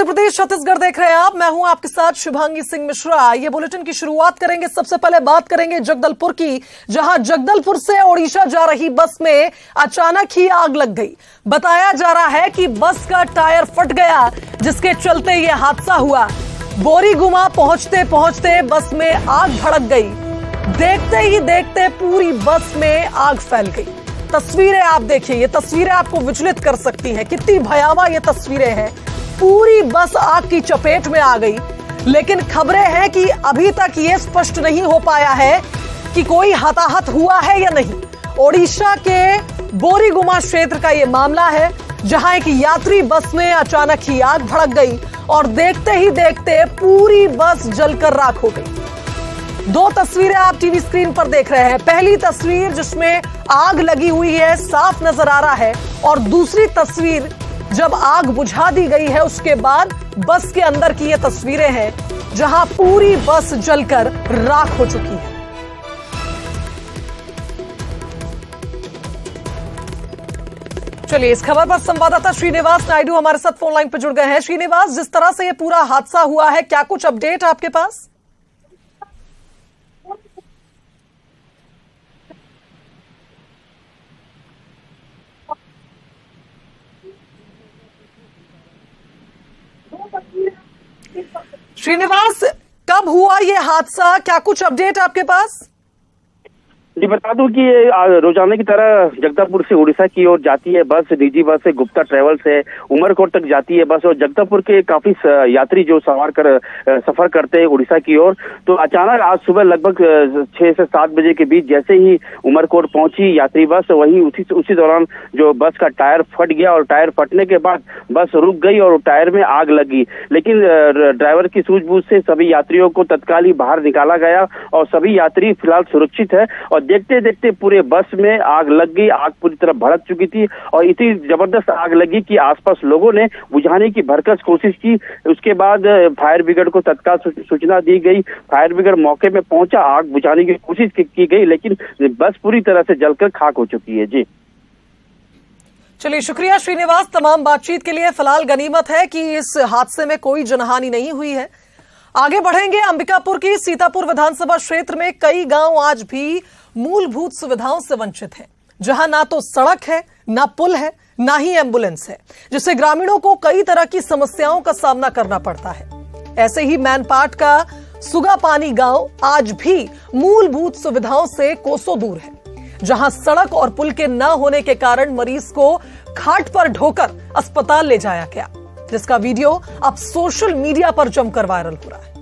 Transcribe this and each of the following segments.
प्रदेश छत्तीसगढ़ देख रहे हैं आप। मैं हूं आपके साथ शुभांगी सिंह मिश्रा। ये बुलेटिन की शुरुआत करेंगे, सबसे पहले बात करेंगे जगदलपुर की, जहां जगदलपुर से ओडिशा जा रही बस में अचानक ही आग लग गई। बताया जा रहा है कि बस का टायर फट गया, जिसके चलते यह हादसा हुआ। बोरीगुमा पहुंचते पहुंचते बस में आग भड़क गई। देखते ही देखते पूरी बस में आग फैल गई। तस्वीरें आप देखिए, ये तस्वीरें आपको विचलित कर सकती हैं, कितनी भयावह ये तस्वीरें हैं। पूरी बस आग की चपेट में आ गई, लेकिन खबरें हैं कि अभी तक ये स्पष्ट नहीं हो पाया है कि कोई हताहत हुआ है या नहीं। ओडिशा के बोरीगुमा क्षेत्र का ये मामला है, जहां एक यात्री बस में अचानक ही आग भड़क गई और देखते ही देखते पूरी बस जलकर राख हो गई। दो तस्वीरें आप टीवी स्क्रीन पर देख रहे हैं। पहली तस्वीर जिसमें आग लगी हुई है, साफ नजर आ रहा है, और दूसरी तस्वीर जब आग बुझा दी गई है उसके बाद बस के अंदर की ये तस्वीरें हैं, जहां पूरी बस जलकर राख हो चुकी है। चलिए, इस खबर पर संवाददाता श्रीनिवास नायडू हमारे साथ फोन लाइन पर जुड़ गए हैं। श्रीनिवास, जिस तरह से ये पूरा हादसा हुआ है, क्या कुछ अपडेट आपके पास? श्रीनिवास, कब हुआ ये हादसा, क्या कुछ अपडेट आपके पास? जी, बता दूं कि रोजाना की तरह जगदलपुर से उड़ीसा की ओर जाती है बस, निजी बस है, गुप्ता ट्रेवल्स है, उमरकोट तक जाती है बस। और जगदलपुर के काफी यात्री जो सफर करते हैं उड़ीसा की ओर, तो अचानक आज सुबह लगभग 6 से 7 बजे के बीच जैसे ही उमरकोट पहुंची यात्री बस, वही उसी दौरान जो बस का टायर फट गया और टायर फटने के बाद बस रुक गई और टायर में आग लगी। लेकिन ड्राइवर की सूझबूझ से सभी यात्रियों को तत्काल ही बाहर निकाला गया और सभी यात्री फिलहाल सुरक्षित है। और देखते देखते पूरे बस में आग लग गई। आग पूरी तरह भड़क चुकी थी और इतनी जबरदस्त आग लगी कि आसपास लोगों ने बुझाने की भरकस कोशिश की। उसके बाद फायर ब्रिगेड को तत्काल सूचना दी गई। फायर ब्रिगेड मौके में पहुंचा, आग बुझाने की कोशिश की गई, लेकिन बस पूरी तरह से जलकर खाक हो चुकी है। जी चलिए, शुक्रिया श्रीनिवास तमाम बातचीत के लिए। फिलहाल गनीमत है कि इस हादसे में कोई जनहानि नहीं हुई है। आगे बढ़ेंगे। अंबिकापुर की सीतापुर विधानसभा क्षेत्र में कई गांव आज भी मूलभूत सुविधाओं से वंचित हैं, जहां ना तो सड़क है, ना पुल है, ना ही एम्बुलेंस है, जिससे ग्रामीणों को कई तरह की समस्याओं का सामना करना पड़ता है। ऐसे ही मैनपाट का सुगापानी गांव आज भी मूलभूत सुविधाओं से कोसों दूर है, जहां सड़क और पुल के न होने के कारण मरीज को खाट पर ढोकर अस्पताल ले जाया गया, जिसका वीडियो अब सोशल मीडिया पर जमकर वायरल हो रहा है।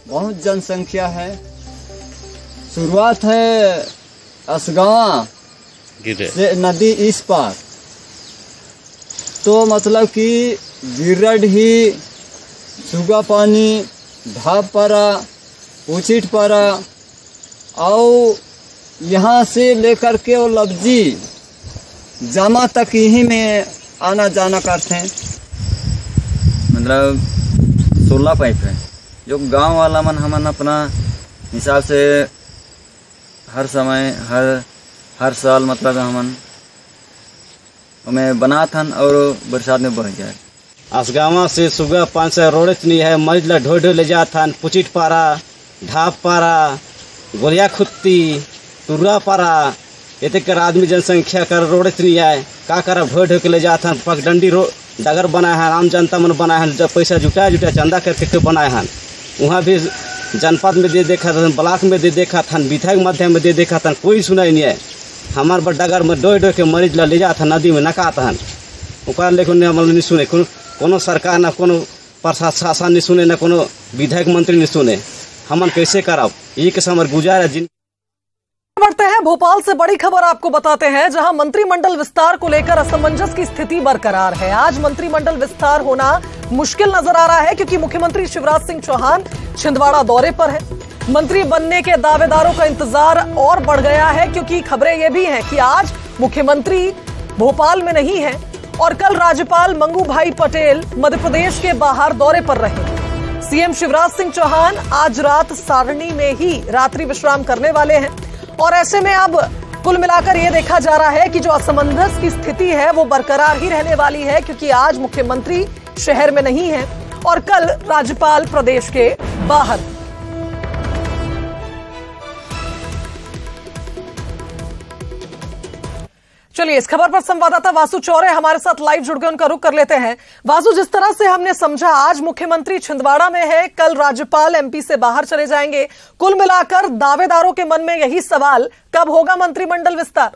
बहुत जनसंख्या है। शुरुआत है असगावा से नदी इस पार, तो मतलब कि गिरडही, सुगापानी, ढाबपारा, उचिटपारा और यहाँ से लेकर के वो लब्जी जामा तक यहीं में आना जाना करते हैं। मतलब 16 पाइप है, जो गांव वाला मन हमन अपना हिसाब से हर समय हर साल मतलब हमन हमें बनात हन और बरसात में बह जाए। असगावा से सुगा 500 रोड नहीं है, मरीज ला ढो ले जात हन। पुचिट पारा, ढाप पारा, गोलिया खुत्ती, तुर्रा पारा, ये कर आदमी जनसंख्या कर रोड नहीं है। का कर ढो के ले जात हन। पगडंडी डगर बनाए हैं, आम जनता मन बनाए हैं, जब पैसा जुटा चंदा करके बनाए हैं। वहाँ भी जनपद में दे देखा था, ब्लॉक में दे देखा था, विधायक माध्यम में दे देखा था, कोई सुनाई नहीं है। हमार डगर में डो के मरीज ला ले जाता नदी में नकाता हन, ओकर लेकिन नहीं सुने। कोनो सरकार ना कोनो प्रशासन नहीं सुने, ना कोनो विधायक मंत्री नहीं सुने। हमन कैसे कराब, ये के समर गुजारा। जिन बढ़ते हैं, भोपाल से बड़ी खबर आपको बताते हैं, जहां मंत्रिमंडल विस्तार को लेकर असमंजस की स्थिति बरकरार है। आज मंत्रिमंडल विस्तार होना मुश्किल नजर आ रहा है, क्योंकि मुख्यमंत्री शिवराज सिंह चौहान छिंदवाड़ा दौरे पर है। मंत्री बनने के दावेदारों का इंतजार और बढ़ गया है, क्योंकि खबरें ये भी हैं कि आज मुख्यमंत्री भोपाल में नहीं है और कल राज्यपाल मंगू भाई पटेल मध्य प्रदेश के बाहर दौरे पर रहे। सीएम शिवराज सिंह चौहान आज रात सारणी में ही रात्रि विश्राम करने वाले हैं और ऐसे में अब कुल मिलाकर यह देखा जा रहा है कि जो असमंजस की स्थिति है वो बरकरार ही रहने वाली है, क्योंकि आज मुख्यमंत्री शहर में नहीं है और कल राज्यपाल प्रदेश के बाहर। चलिए इस खबर पर संवाददाता वासु चौरे हमारे साथ लाइव जुड़ गए, उनका रुख कर लेते हैं। वासु, जिस तरह से हमने समझा आज मुख्यमंत्री छिंदवाड़ा में है, कल राज्यपाल एमपी से बाहर चले जाएंगे। कुल मिलाकर दावेदारों के मन में यही सवाल, कब होगा मंत्रिमंडल विस्तार?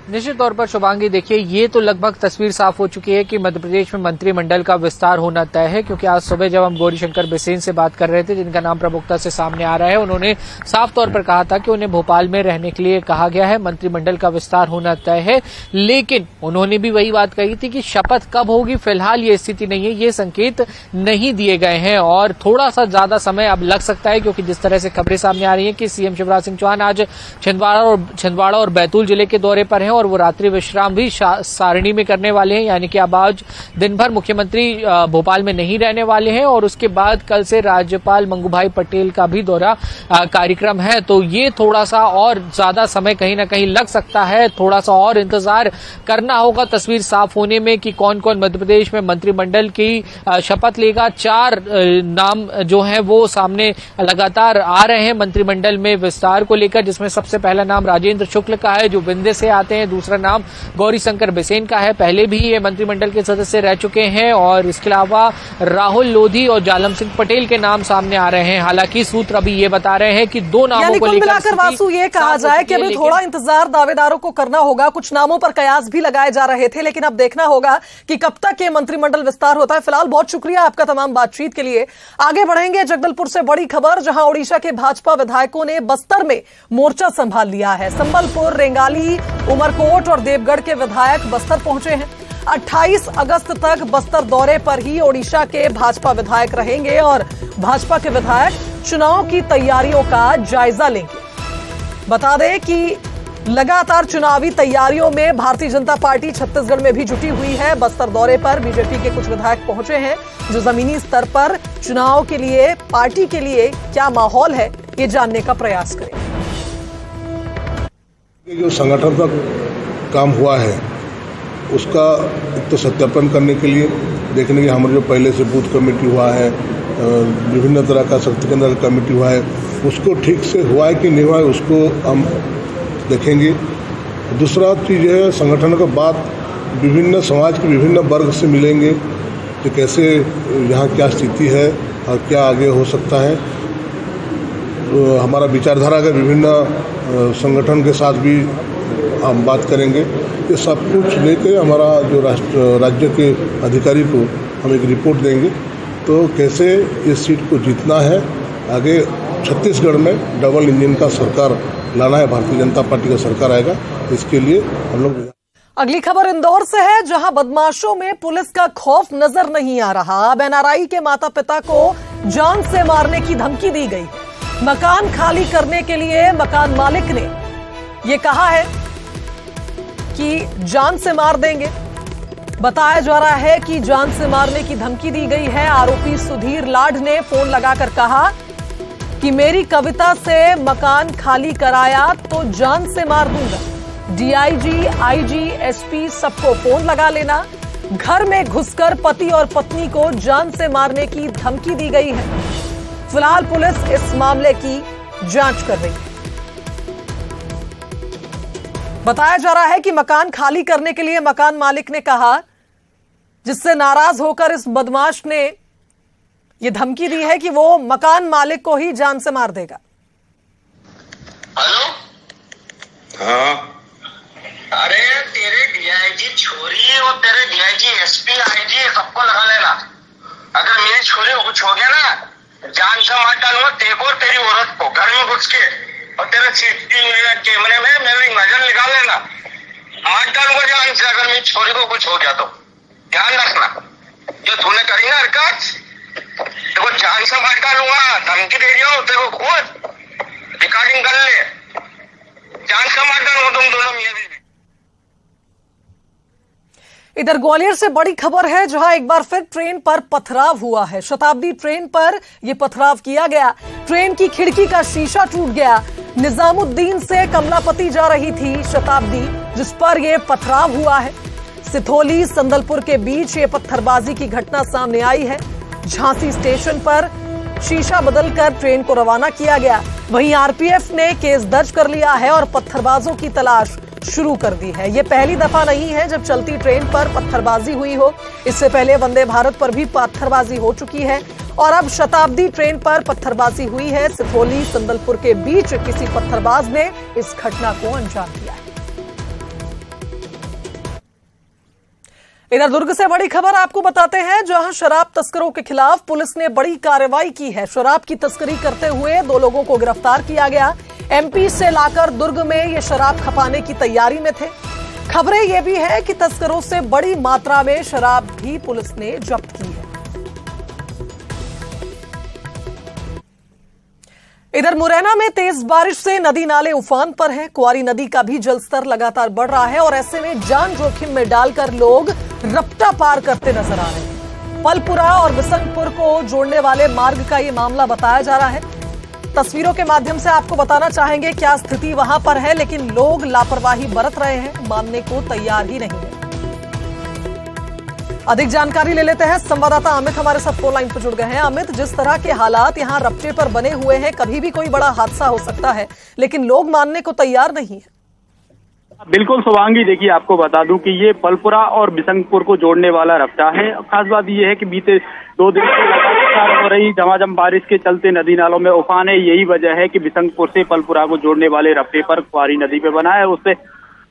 निश्चित तौर पर शुभांगी, देखिए ये तो लगभग तस्वीर साफ हो चुकी है कि मध्य प्रदेश में मंत्रिमंडल का विस्तार होना तय है, क्योंकि आज सुबह जब हम गौरीशंकर बिसेन से बात कर रहे थे, जिनका नाम प्रमुखता से सामने आ रहा है, उन्होंने साफ तौर पर कहा था कि उन्हें भोपाल में रहने के लिए कहा गया है, मंत्रिमंडल का विस्तार होना तय है। लेकिन उन्होंने भी वही बात कही थी कि शपथ कब होगी फिलहाल ये स्थिति नहीं है, ये संकेत नहीं दिए गए हैं और थोड़ा सा ज्यादा समय अब लग सकता है, क्योंकि जिस तरह से खबरें सामने आ रही है कि सीएम शिवराज सिंह चौहान आज छिंदवाड़ा और बैतूल जिले के दौरे पर हैं और वो रात्रि विश्राम भी सारणी में करने वाले हैं, यानी कि अब आज दिन भर मुख्यमंत्री भोपाल में नहीं रहने वाले हैं और उसके बाद कल से राज्यपाल मंगूभाई पटेल का भी दौरा कार्यक्रम है। तो ये थोड़ा सा और ज्यादा समय कहीं ना कहीं लग सकता है, थोड़ा सा और इंतजार करना होगा तस्वीर साफ होने में कि कौन कौन मध्य प्रदेश में मंत्रिमंडल की शपथ लेगा। 4 नाम जो है वो सामने लगातार आ रहे हैं मंत्रिमंडल में विस्तार को लेकर, जिसमें सबसे पहला नाम राजेंद्र शुक्ल का है जो विंध्य से आते हैं, दूसरा नाम गौरीशंकर बिसेन का है, पहले भी ये मंत्रिमंडल के सदस्य रह चुके हैं, और इसके अलावा राहुल लोधी और जालम सिंह पटेल के नाम सामने आ रहे हैं। हालांकि सूत्र अभी ये बता रहे हैं कि 2 नामों को लेकर वासु ये कहा जाए कि अभी थोड़ा इंतजार दावेदारों को करना होगा। कुछ नामों पर कयास भी लगाए जा रहे थे, लेकिन अब देखना होगा कि कब तक ये मंत्रिमंडल विस्तार होता है। फिलहाल बहुत शुक्रिया आपका तमाम बातचीत के लिए। आगे बढ़ेंगे जगदलपुर से बड़ी खबर, जहां ओडिशा के भाजपा विधायकों ने बस्तर में मोर्चा संभाल लिया है। संबलपुर, रेंगाली, उमरकोट और देवगढ़ के विधायक बस्तर पहुंचे हैं। 28 अगस्त तक बस्तर दौरे पर ही ओडिशा के भाजपा विधायक रहेंगे और भाजपा के विधायक चुनाव की तैयारियों का जायजा लेंगे। बता दें कि लगातार चुनावी तैयारियों में भारतीय जनता पार्टी छत्तीसगढ़ में भी जुटी हुई है। बस्तर दौरे पर बीजेपी के कुछ विधायक पहुंचे हैं जो जमीनी स्तर पर चुनाव के लिए, पार्टी के लिए क्या माहौल है, ये जानने का प्रयास करें। जो संगठन का काम हुआ है उसका एक तो सत्यापन करने के लिए देखने के हमारे जो पहले से बूथ कमेटी हुआ है, विभिन्न तरह का शक्ति केंद्र कमेटी हुआ है, उसको ठीक से हुआ है कि नहीं हुआ है उसको हम देखेंगे। दूसरा चीज़ है संगठन के बाद विभिन्न समाज के विभिन्न वर्ग से मिलेंगे कि कैसे यहाँ क्या स्थिति है और क्या आगे हो सकता है। तो हमारा विचारधारा के विभिन्न संगठन के साथ भी हम बात करेंगे। ये सब कुछ लेकर हमारा जो राज्य के अधिकारी को हम एक रिपोर्ट देंगे, तो कैसे इस सीट को जीतना है। आगे छत्तीसगढ़ में डबल इंजन का सरकार लाना है, भारतीय जनता पार्टी का सरकार आएगा, इसके लिए हम लोग। अगली खबर इंदौर से है, जहां बदमाशों में पुलिस का खौफ नजर नहीं आ रहा। अब एनआरआई के माता पिता को जान से मारने की धमकी दी गई। मकान खाली करने के लिए मकान मालिक ने यह कहा है कि जान से मार देंगे। बताया जा रहा है कि जान से मारने की धमकी दी गई है। आरोपी सुधीर लाड ने फोन लगाकर कहा कि मेरी कविता से मकान खाली कराया तो जान से मार दूंगा। डीआईजी, आईजी, एसपी सबको फोन लगा लेना। घर में घुसकर पति और पत्नी को जान से मारने की धमकी दी गई है। फिलहाल पुलिस इस मामले की जांच कर रही है। बताया जा रहा है कि मकान खाली करने के लिए मकान मालिक ने कहा, जिससे नाराज होकर इस बदमाश ने यह धमकी दी है कि वो मकान मालिक को ही जान से मार देगा। हेलो, हाँ, अरे तेरे डीआईजी छोरी और तेरे डीआईजी, एसपी, आईजी सबको लगा लेना। अगर मेरी छोरी को कुछ हो गया ना, जान से मार डालूंगा तेरे और तेरी औरत को घर में घुस के, और तेरे सीसीटीवी कैमरे में मेरी नजर निकाल लेना। मार डालूंगा जान से अगर मेरी छोरी को कुछ हो गया तो। ध्यान रखना, जो तूने करी ना हरकत, देखो जान से मार डालूंगा, धमकी दे दिया तेरे को, खुद रिकॉर्डिंग कर ले। जान से मार डालूंगा तुम दोनों मियां बीवी। इधर ग्वालियर से बड़ी खबर है, जहां एक बार फिर ट्रेन पर पथराव हुआ है। शताब्दी ट्रेन पर यह पथराव किया गया। ट्रेन की खिड़की का शीशा टूट गया। निजामुद्दीन से कमलापति जा रही थी शताब्दी, जिस पर यह पथराव हुआ है। सिथौली संदलपुर के बीच ये पत्थरबाजी की घटना सामने आई है। झांसी स्टेशन पर शीशा बदलकर ट्रेन को रवाना किया गया। वहीं आरपीएफ ने केस दर्ज कर लिया है और पत्थरबाजों की तलाश शुरू कर दी है। यह पहली दफा नहीं है जब चलती ट्रेन पर पत्थरबाजी हुई हो। इससे पहले वंदे भारत पर भी पत्थरबाजी हो चुकी है और अब शताब्दी ट्रेन पर पत्थरबाजी हुई है। सिथौली संदलपुर के बीच किसी पत्थरबाज ने इस घटना को अंजाम दिया है। इधर दुर्ग से बड़ी खबर आपको बताते हैं, जहां शराब तस्करों के खिलाफ पुलिस ने बड़ी कार्रवाई की है। शराब की तस्करी करते हुए 2 लोगों को गिरफ्तार किया गया। एमपी से लाकर दुर्ग में ये शराब खपाने की तैयारी में थे। खबरें यह भी है कि तस्करों से बड़ी मात्रा में शराब भी पुलिस ने जब्त की है। इधर मुरैना में तेज बारिश से नदी नाले उफान पर हैं। कुआरी नदी का भी जलस्तर लगातार बढ़ रहा है और ऐसे में जान जोखिम में डालकर लोग रपटा पार करते नजर आ रहे हैं। पलपुरा और बिसंगपुर को जोड़ने वाले मार्ग का ये मामला बताया जा रहा है। तस्वीरों के माध्यम से आपको बताना चाहेंगे क्या स्थिति वहां पर है, लेकिन लोग लापरवाही बरत रहे हैं, मानने को तैयार ही नहीं है। अधिक जानकारी ले लेते हैं, संवाददाता अमित हमारे साथ फोन लाइन पर जुड़ गए हैं। अमित, जिस तरह के हालात यहां रपटे पर बने हुए हैं, कभी भी कोई बड़ा हादसा हो सकता है, लेकिन लोग मानने को तैयार नहीं है। बिल्कुल शुभांगी, देखिए आपको बता दूं कि ये पलपुरा और बिसंगपुर को जोड़ने वाला रपटा है। खास बात ये है कि बीते 2 दिन से लगातार हो रही झमाझम बारिश के चलते नदी नालों में उफान है। यही वजह है कि बिसंगपुर से पलपुरा को जोड़ने वाले रपटे पर कुआरी नदी पे बना है, उससे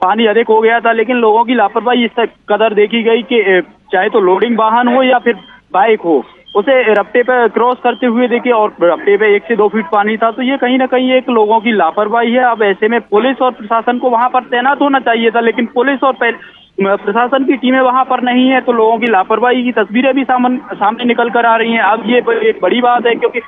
पानी अधिक हो गया था। लेकिन लोगों की लापरवाही इस कदर देखी गई कि चाहे तो लोडिंग वाहन हो या फिर बाइक हो, उसे रपटे पे क्रॉस करते हुए देखे और रपटे पे 1 से 2 फीट पानी था। तो ये कहीं ना कहीं एक लोगों की लापरवाही है। अब ऐसे में पुलिस और प्रशासन को वहां पर तैनात होना चाहिए था, लेकिन पुलिस और प्रशासन की टीमें वहां पर नहीं है, तो लोगों की लापरवाही की तस्वीरें भी सामने निकल कर आ रही हैं। अब ये एक बड़ी बात है, क्योंकि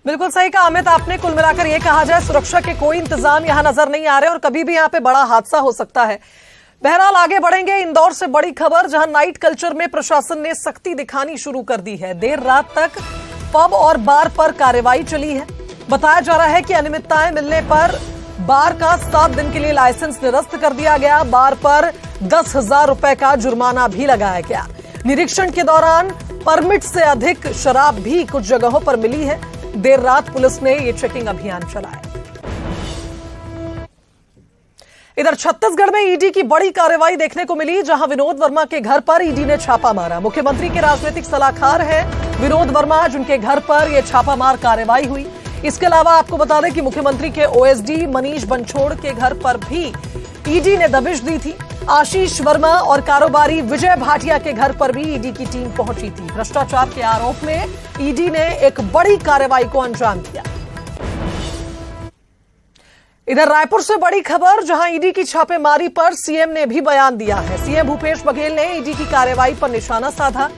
बिल्कुल सही कहा अमित आपने। कुल मिलाकर यह कहा जाए, सुरक्षा के कोई इंतजाम यहां नजर नहीं आ रहे और कभी भी यहां पे बड़ा हादसा हो सकता है। बहरहाल आगे बढ़ेंगे। इंदौर से बड़ी खबर, जहां नाइट कल्चर में प्रशासन ने सख्ती दिखानी शुरू कर दी है। देर रात तक पब और बार पर कार्रवाई चली है। बताया जा रहा है कि अनियमितताएं मिलने पर बार का 7 दिन के लिए लाइसेंस निरस्त कर दिया गया। बार पर 10,000 रुपए का जुर्माना भी लगाया गया। निरीक्षण के दौरान परमिट से अधिक शराब भी कुछ जगहों पर मिली है। देर रात पुलिस ने यह चेकिंग अभियान चलाया। इधर छत्तीसगढ़ में ईडी की बड़ी कार्रवाई देखने को मिली, जहां विनोद वर्मा के घर पर ईडी ने छापा मारा। मुख्यमंत्री के राजनीतिक सलाहकार हैं विनोद वर्मा, जिनके घर पर यह छापामार कार्रवाई हुई। इसके अलावा आपको बता दें कि मुख्यमंत्री के ओएसडी मनीष बंछोड़ के घर पर भी ईडी ने दबिश दी थी। आशीष वर्मा और कारोबारी विजय भाटिया के घर पर भी ईडी की टीम पहुंची थी। भ्रष्टाचार के आरोप में ईडी ने एक बड़ी कार्रवाई को अंजाम दिया। इधर रायपुर से बड़ी खबर, जहां ईडी की छापेमारी पर सीएम ने भी बयान दिया है। सीएम भूपेश बघेल ने ईडी की कार्रवाई पर निशाना साधा।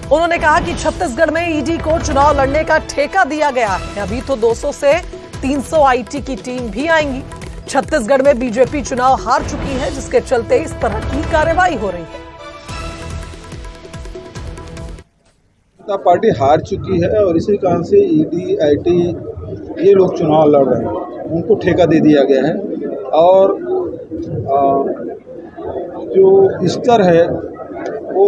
उन्होंने कहा कि छत्तीसगढ़ में ईडी को चुनाव लड़ने का ठेका दिया गया है। अभी तो 200 से 300 आईटी की टीम भी आएंगी। छत्तीसगढ़ में बीजेपी चुनाव हार चुकी है, जिसके चलते इस तरह की कार्रवाई हो रही है। पार्टी हार चुकी है और इसी कारण से ईडी आईटी ये लोग चुनाव लड़ रहे हैं, उनको ठेका दे दिया गया है। और जो स्तर है वो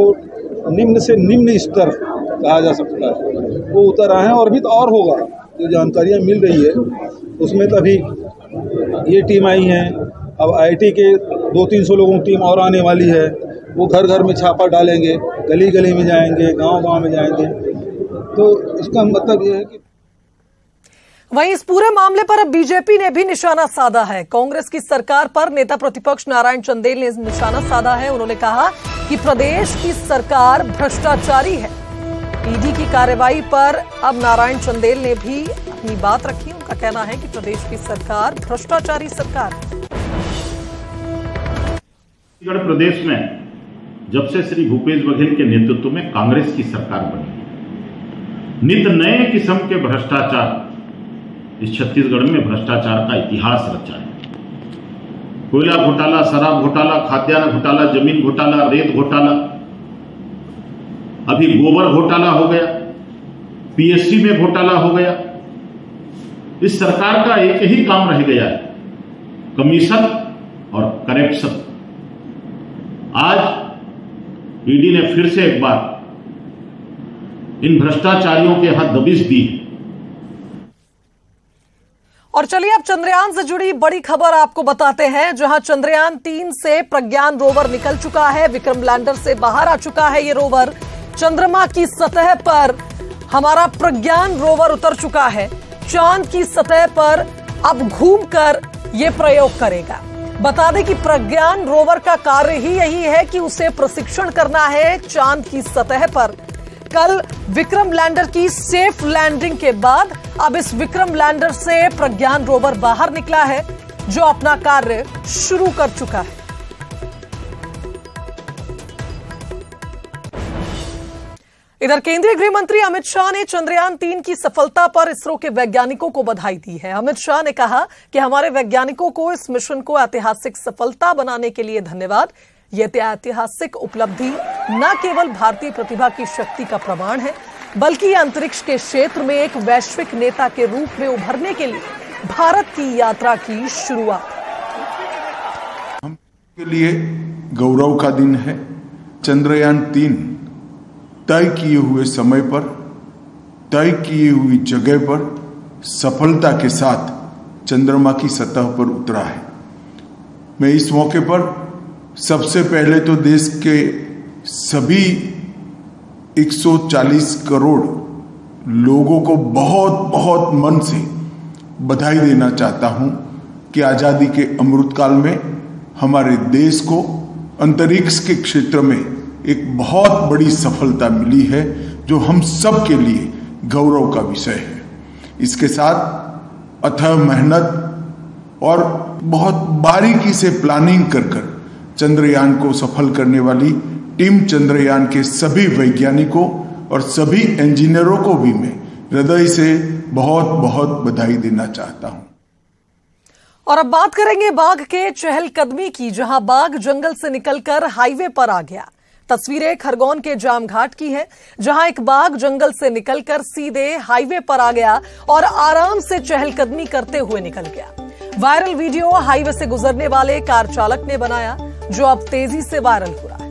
निम्न से निम्न स्तर कहा जा सकता है, वो उतर आए हैं और भी तो और होगा। जो जानकारियां मिल रही है उसमें तो अभी ये टीम आई है, अब आईटी के 200-300 लोगों की टीम और आने वाली है। वो घर घर में छापा डालेंगे, गली गली में जाएंगे, गांव गांव में जाएंगे। तो इसका मतलब ये है कि वहीं इस पूरे मामले पर अब बीजेपी ने भी निशाना साधा है। कांग्रेस की सरकार पर नेता प्रतिपक्ष नारायण चंदेल ने निशाना साधा है। उन्होंने कहा कि प्रदेश की सरकार भ्रष्टाचारी है। ईडी की कार्रवाई पर अब नारायण चंदेल ने भी अपनी बात रखी। उनका कहना है कि प्रदेश की सरकार भ्रष्टाचारी सरकार है। छत्तीसगढ़ प्रदेश में जब से श्री भूपेश बघेल के नेतृत्व में कांग्रेस की सरकार बनी, नित नए किस्म के भ्रष्टाचार इस छत्तीसगढ़ में भ्रष्टाचार का इतिहास रचा है। कोयला घोटाला, शराब घोटाला, खाद्यान्न घोटाला, जमीन घोटाला, रेत घोटाला, अभी गोबर घोटाला हो गया, पीएससी में घोटाला हो गया। इस सरकार का एक ही काम रह गया है, कमीशन और करप्शन। आज ईडी ने फिर से एक बार इन भ्रष्टाचारियों के हाथ दबिश दी। और चलिए अब चंद्रयान से जुड़ी बड़ी खबर आपको बताते हैं, जहां चंद्रयान 3 से प्रज्ञान रोवर निकल चुका है, विक्रम लैंडर से बाहर आ चुका है ये रोवर। चंद्रमा की सतह पर हमारा प्रज्ञान रोवर उतर चुका है। चांद की सतह पर अब घूमकर ये प्रयोग करेगा। बता दें कि प्रज्ञान रोवर का कार्य ही यही है कि उसे प्रशिक्षण करना है चांद की सतह पर। कल विक्रम लैंडर की सेफ लैंडिंग के बाद अब इस विक्रम लैंडर से प्रज्ञान रोवर बाहर निकला है, जो अपना कार्य शुरू कर चुका है। इधर केंद्रीय गृह मंत्री अमित शाह ने चंद्रयान 3 की सफलता पर इसरो के वैज्ञानिकों को बधाई दी है। अमित शाह ने कहा कि हमारे वैज्ञानिकों को इस मिशन को ऐतिहासिक सफलता बनाने के लिए धन्यवाद। यह ऐतिहासिक उपलब्धि न केवल भारतीय प्रतिभा की शक्ति का प्रमाण है, बल्कि अंतरिक्ष के क्षेत्र में एक वैश्विक नेता के रूप में उभरने के लिए भारत की यात्रा की शुरुआत। हम के लिए गौरव का दिन है। चंद्रयान 3 तय किए हुए समय पर, तय किए हुई जगह पर सफलता के साथ चंद्रमा की सतह पर उतरा है। मैं इस मौके पर सबसे पहले तो देश के सभी 140 करोड़ लोगों को बहुत बहुत मन से बधाई देना चाहता हूं कि आजादी के अमृतकाल में हमारे देश को अंतरिक्ष के क्षेत्र में एक बहुत बड़ी सफलता मिली है, जो हम सब के लिए गौरव का विषय है। इसके साथ अथक मेहनत और बहुत बारीकी से प्लानिंग कर चंद्रयान को सफल करने वाली टीम चंद्रयान के सभी वैज्ञानिकों और सभी इंजीनियरों को भी मैं हृदय से बहुत बहुत बधाई देना चाहता हूं। और अब बात करेंगे बाघ के चहलकदमी की, जहां बाघ जंगल से निकलकर हाईवे पर आ गया। तस्वीरें खरगोन के जाम घाट की है, जहां एक बाघ जंगल से निकलकर सीधे हाईवे पर आ गया और आराम से चहलकदमी करते हुए निकल गया। वायरल वीडियो हाईवे से गुजरने वाले कार चालक ने बनाया, जो अब तेजी से वायरल हो रहा है।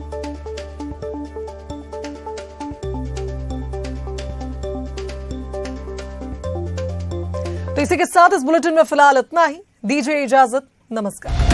तो इसी के साथ इस बुलेटिन में फिलहाल इतना ही। दीजिए इजाजत, नमस्कार।